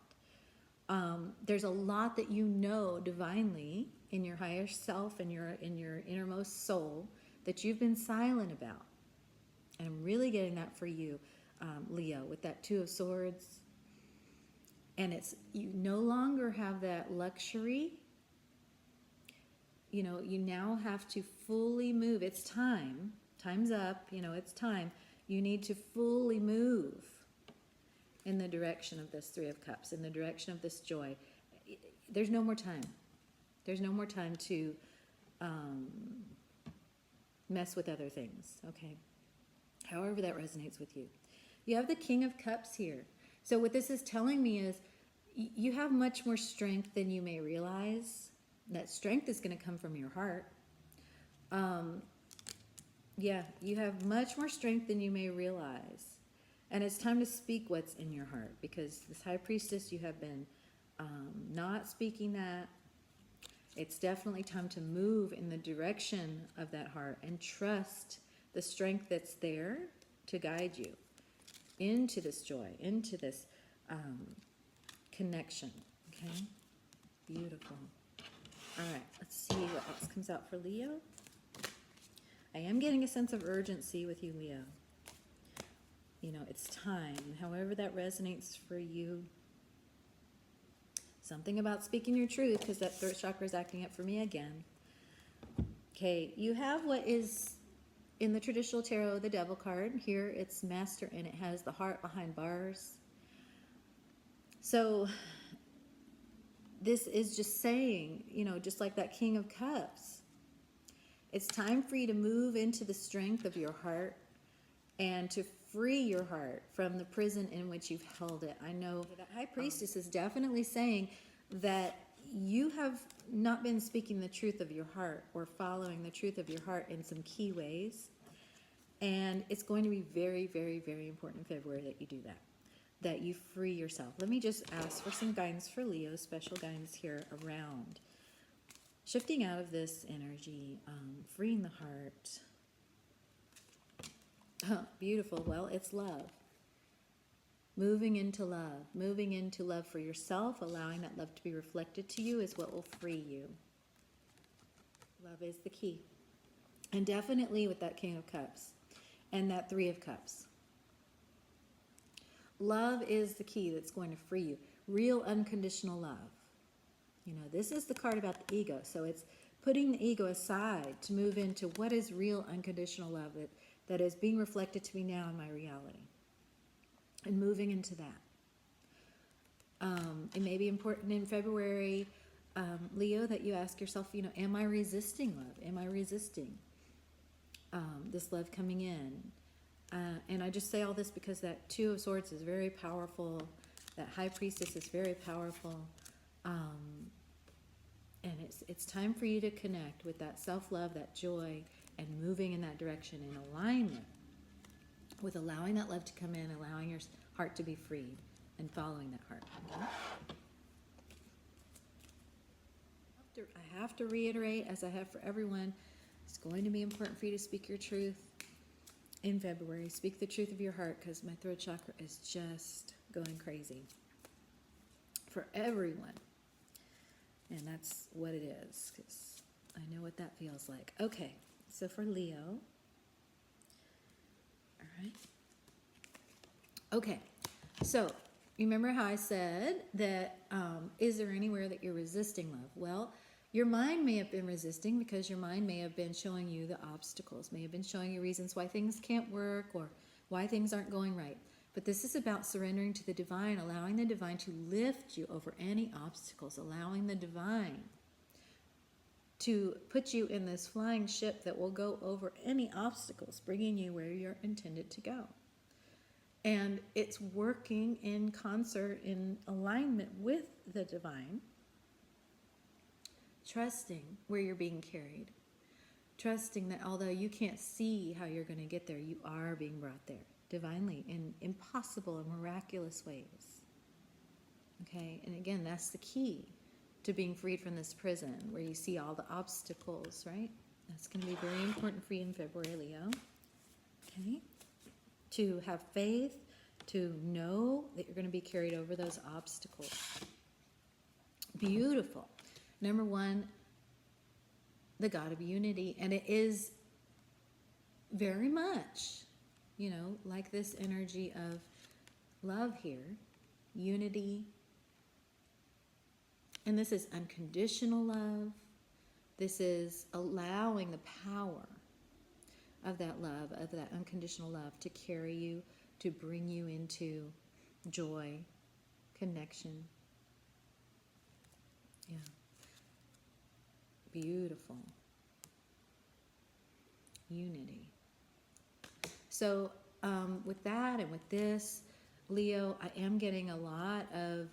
There's a lot that you know divinely in your higher self and in your innermost soul that you've been silent about. And I'm really getting that for you, Leo, with that Two of Swords. And it's, you no longer have that luxury. You know, you now have to fully move. It's time. Time's up. You know, it's time. You need to fully move in the direction of this Three of Cups, in the direction of this joy. There's no more time. There's no more time to mess with other things, okay? However that resonates with you. You have the King of Cups here. So what this is telling me is you have much more strength than you may realize. That strength is going to come from your heart. Yeah, you have much more strength than you may realize. And it's time to speak what's in your heart, because this High Priestess, you have been not speaking that. It's definitely time to move in the direction of that heart and trust the strength that's there to guide you into this joy, into this connection. Okay? Beautiful. All right, let's see what else comes out for Leo. I am getting a sense of urgency with you, Leo. You know, it's time. However that resonates for you. Something about speaking your truth, because that throat chakra is acting up for me again. Okay, you have what is in the traditional tarot, the Devil card. Here it's Master, and it has the heart behind bars. So this is just saying, you know, just like that King of Cups, it's time for you to move into the strength of your heart and to free your heart from the prison in which you've held it. I know that High Priestess is definitely saying that you have not been speaking the truth of your heart or following the truth of your heart in some key ways. And it's going to be very, very, very important in February that you do that you free yourself. Let me just ask for some guidance for Leo, special guidance here around shifting out of this energy, freeing the heart. Oh, beautiful. Well, it's love. Moving into love for yourself, allowing that love to be reflected to you is what will free you. Love is the key. And definitely with that King of Cups and that Three of Cups. Love is the key that's going to free you. Real unconditional love. You know, this is the card about the ego. So it's putting the ego aside to move into what is real unconditional love that is being reflected to me now in my reality. And moving into that. It may be important in February, Leo, that you ask yourself, you know, am I resisting love? Am I resisting this love coming in? And I just say all this because that Two of Swords is very powerful. That High Priestess is very powerful. And it's time for you to connect with that self-love, that joy, and moving in that direction in alignment with allowing that love to come in, allowing your heart to be freed, and following that heart. Okay? I have to reiterate, as I have for everyone, it's going to be important for you to speak your truth in February. Speak the truth of your heart, because my throat chakra is just going crazy for everyone. And that's what it is, because I know what that feels like. Okay, so for Leo. All right. Okay, so remember how I said that, is there anywhere that you're resisting love? Well, your mind may have been resisting because your mind may have been showing you the obstacles, may have been showing you reasons why things can't work or why things aren't going right. But this is about surrendering to the divine, allowing the divine to lift you over any obstacles, allowing the divine to put you in this flying ship that will go over any obstacles, bringing you where you're intended to go. And it's working in concert, in alignment with the divine, trusting where you're being carried, trusting that although you can't see how you're going to get there, you are being brought there. divinely in impossible and miraculous ways. Okay, and again, that's the key to being freed from this prison where you see all the obstacles, right? That's going to be very important for you in February, Leo. Okay, to have faith, to know that you're going to be carried over those obstacles. Beautiful. Number one, the God of unity. And it is very much, you know, like this energy of love here, unity. And this is unconditional love. This is allowing the power of that love, of that unconditional love to carry you, to bring you into joy, connection. Yeah. Beautiful. Unity. So with that and with this, Leo, I am getting a lot of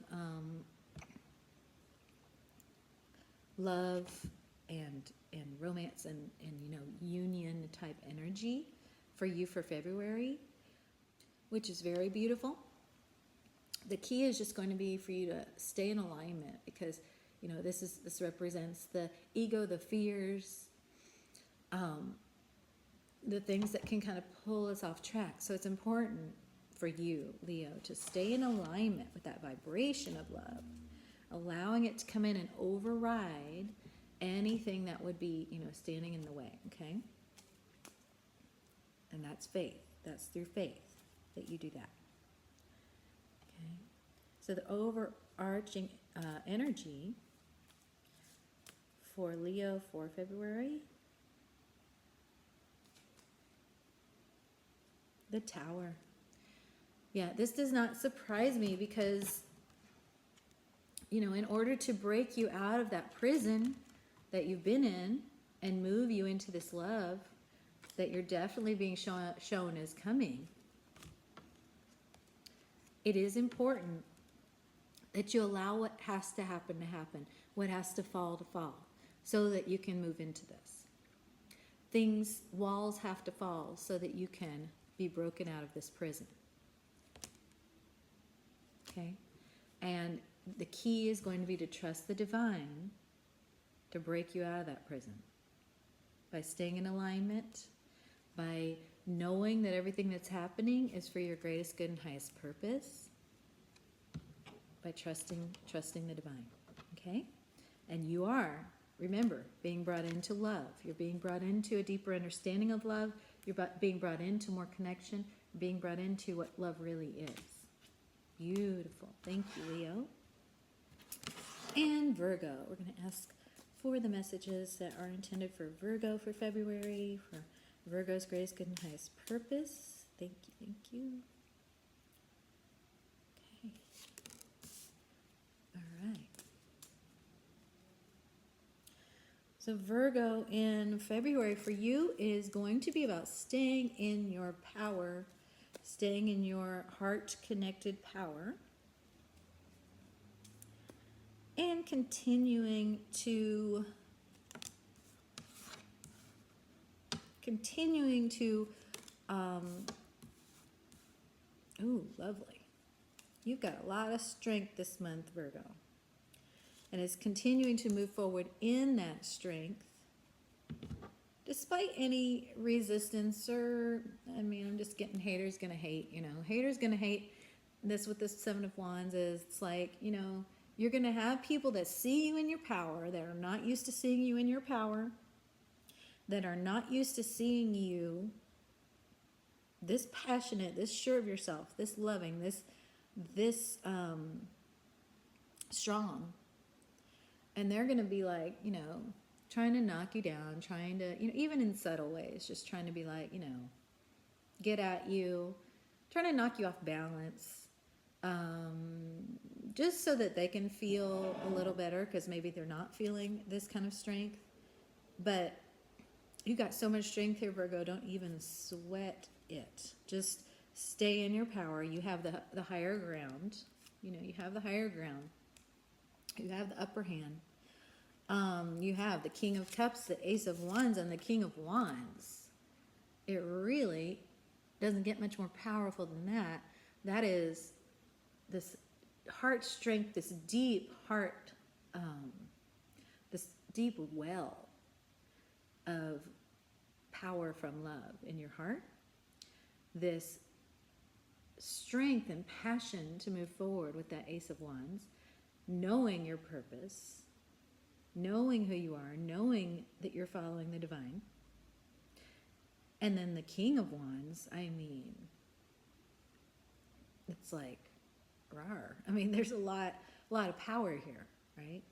love and romance and you know, union type energy for you for February, which is very beautiful. The key is just going to be for you to stay in alignment, because you know, this represents the ego, the fears, the things that can kind of pull us off track. So it's important for you, Leo, to stay in alignment with that vibration of love, allowing it to come in and override anything that would be, you know, standing in the way, okay? And that's faith. That's through faith that you do that. Okay? So the overarching energy for Leo for February, the Tower. Yeah, this does not surprise me because, you know, in order to break you out of that prison that you've been in and move you into this love that you're definitely being shown is coming, it is important that you allow what has to happen, what has to fall, so that you can move into this. Walls have to fall so that you can be broken out of this prison. Okay? And the key is going to be to trust the divine to break you out of that prison. By staying in alignment, by knowing that everything that's happening is for your greatest good and highest purpose, by trusting the divine. Okay? And you are, remember, being brought into love. You're being brought into a deeper understanding of love. You're being brought into more connection, being brought into what love really is. Beautiful. Thank you, Leo. And Virgo. We're going to ask for the messages that are intended for Virgo for February, for Virgo's greatest good and highest purpose. Thank you. Okay. All right. So Virgo in February for you is going to be about staying in your power, staying in your heart-connected power, and continuing to ooh, lovely. You've got a lot of strength this month, Virgo. And it's continuing to move forward in that strength, despite any resistance or, I mean, I'm just getting haters gonna hate, you know. Haters gonna hate. This with the Seven of Wands is, it's like, you know, you're gonna have people that see you in your power, that are not used to seeing you in your power, that are not used to seeing you this passionate, this sure of yourself, this loving, this strong. And they're going to be like, you know, trying to knock you down, trying to, you know, even in subtle ways, just trying to be like, you know, get at you, trying to knock you off balance, just so that they can feel a little better, because maybe they're not feeling this kind of strength. But you got so much strength here, Virgo, don't even sweat it. Just stay in your power. You have the higher ground. You know, you have the higher ground. You have the upper hand. You have the King of Cups, the Ace of Wands, and the King of Wands. It really doesn't get much more powerful than that. That is this heart strength, this deep heart, this deep well of power from love in your heart. This strength and passion to move forward with that Ace of Wands, knowing your purpose, knowing who you are, knowing that you're following the divine. And then the King of Wands, I mean, it's like, rawr. I mean, there's a lot of power here, right?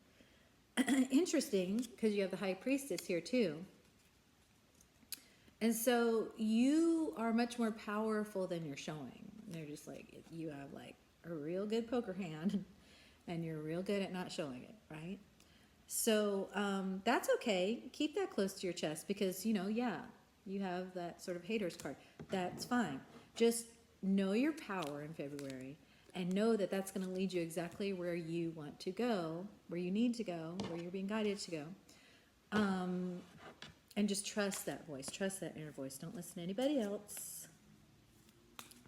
Interesting, because you have the High Priestess here too. And so you are much more powerful than you're showing. They're just like, you have like a real good poker hand and you're real good at not showing it, right? So that's okay. Keep that close to your chest because, you have that sort of haters card. That's fine. Just know your power in February and know that that's going to lead you exactly where you want to go, where you need to go, where you're being guided to go. And just trust that voice. Trust that inner voice. Don't listen to anybody else.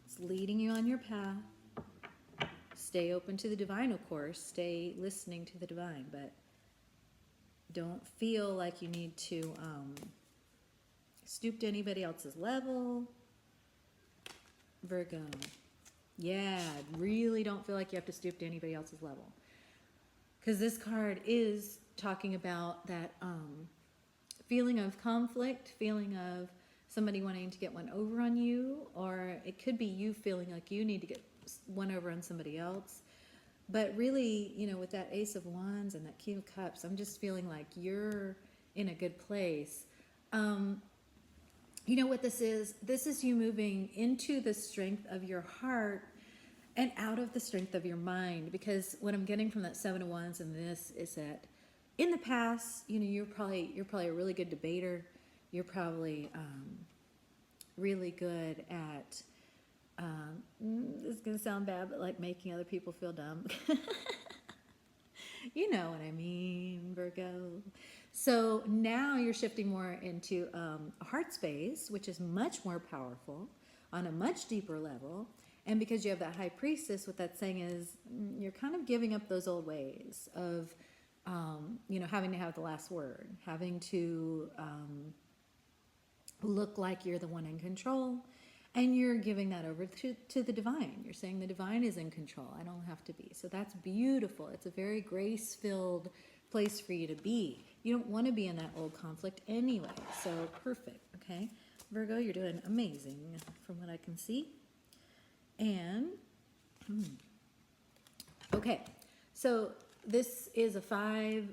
It's leading you on your path. Stay open to the divine, of course. Stay listening to the divine, but don't feel like you need to stoop to anybody else's level. Virgo. Yeah, really don't feel like you have to stoop to anybody else's level. Because this card is talking about that feeling of conflict, feeling of somebody wanting to get one over on you, or it could be you feeling like you need to get one over on somebody else. But really, with that Ace of Wands and that King of Cups, I'm just feeling like you're in a good place. You know what this is? This is you moving into the strength of your heart and out of the strength of your mind. Because what I'm getting from that Seven of Wands and this is that in the past, you're probably a really good debater. You're probably really good at, this is going to sound bad, but like making other people feel dumb. You know what I mean, Virgo. So now you're shifting more into a heart space, which is much more powerful on a much deeper level. And because you have that High Priestess, what that's saying is you're kind of giving up those old ways of, having to have the last word, having to look like you're the one in control. And you're giving that over to the divine. You're saying the divine is in control. I don't have to be. So that's beautiful. It's a very grace-filled place for you to be. You don't want to be in that old conflict anyway. So perfect, okay? Virgo, you're doing amazing from what I can see. And, okay. So this is a 5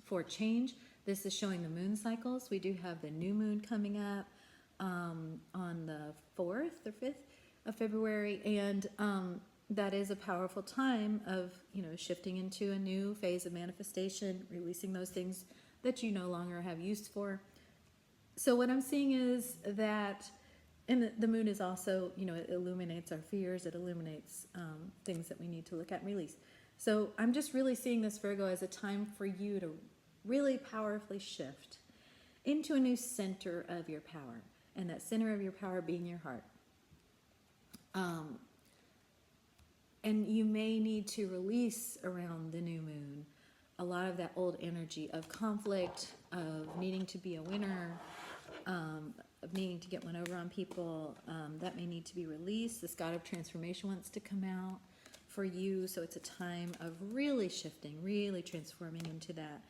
for change. This is showing the moon cycles. We do have the new moon coming up on the 4th or 5th of February, and that is a powerful time of shifting into a new phase of manifestation, releasing those things that you no longer have use for. So what I'm seeing is that, and the moon is also, it illuminates our fears, it illuminates things that we need to look at and release. So I'm just really seeing this, Virgo, as a time for you to really powerfully shift into a new center of your power. And that center of your power being your heart. And you may need to release around the new moon a lot of that old energy of conflict, of needing to be a winner, of needing to get one over on people. That may need to be released. This God of transformation wants to come out for you. So it's a time of really shifting, really transforming into that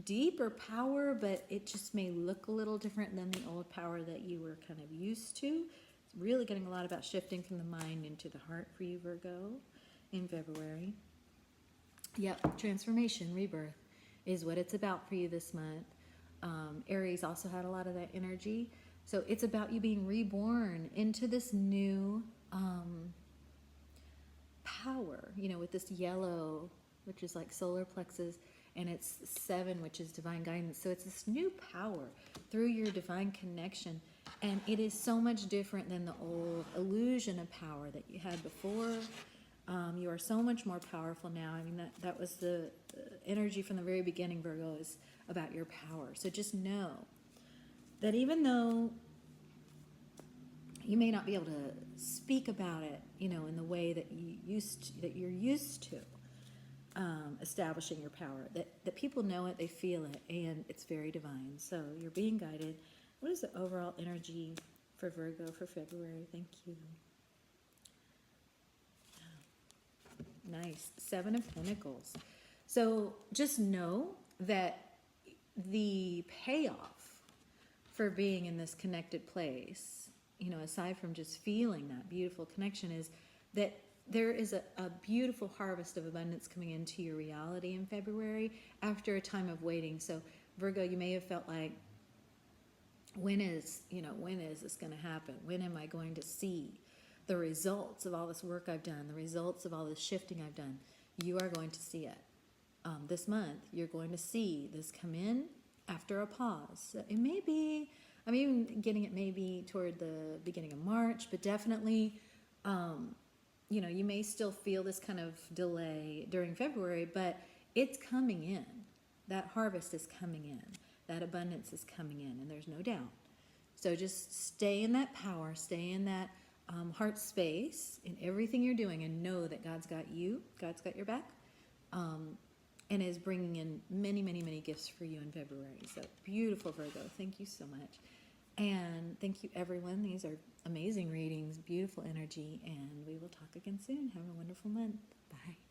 deeper power, but it just may look a little different than the old power that you were kind of used to. It's really getting a lot about shifting from the mind into the heart for you, Virgo, in February. Yep, transformation, rebirth is what it's about for you this month. Aries also had a lot of that energy. So it's about you being reborn into this new power, with this yellow, which is like solar plexus, and it's 7, which is divine guidance. So it's this new power through your divine connection. And it is so much different than the old illusion of power that you had before. You are so much more powerful now. I mean, that was the energy from the very beginning, Virgo, is about your power. So just know that even though You may not be able to speak about it, in the way that you're used to establishing your power. That people know it, they feel it, and it's very divine. So you're being guided. What is the overall energy for Virgo for February? Thank you. Nice. 7 of Pentacles. So just know that the payoff for being in this connected place, aside from just feeling that beautiful connection, is that there is a beautiful harvest of abundance coming into your reality in February after a time of waiting. So Virgo, you may have felt like, when is this going to happen? When am I going to see the results of all this work I've done, the results of all this shifting I've done? You are going to see it. This month, you're going to see this come in after a pause. So it may be, I'm even getting it maybe toward the beginning of March, but definitely, you may still feel this kind of delay during February, but it's coming in. That harvest is coming in. That abundance is coming in, and there's no doubt. So just stay in that power, stay in that heart space in everything you're doing, and know that God's got you, God's got your back, and is bringing in many, many, many gifts for you in February. So beautiful, Virgo. Thank you so much. And thank you, everyone. These are amazing readings, beautiful energy, and we will talk again soon. Have a wonderful month. Bye.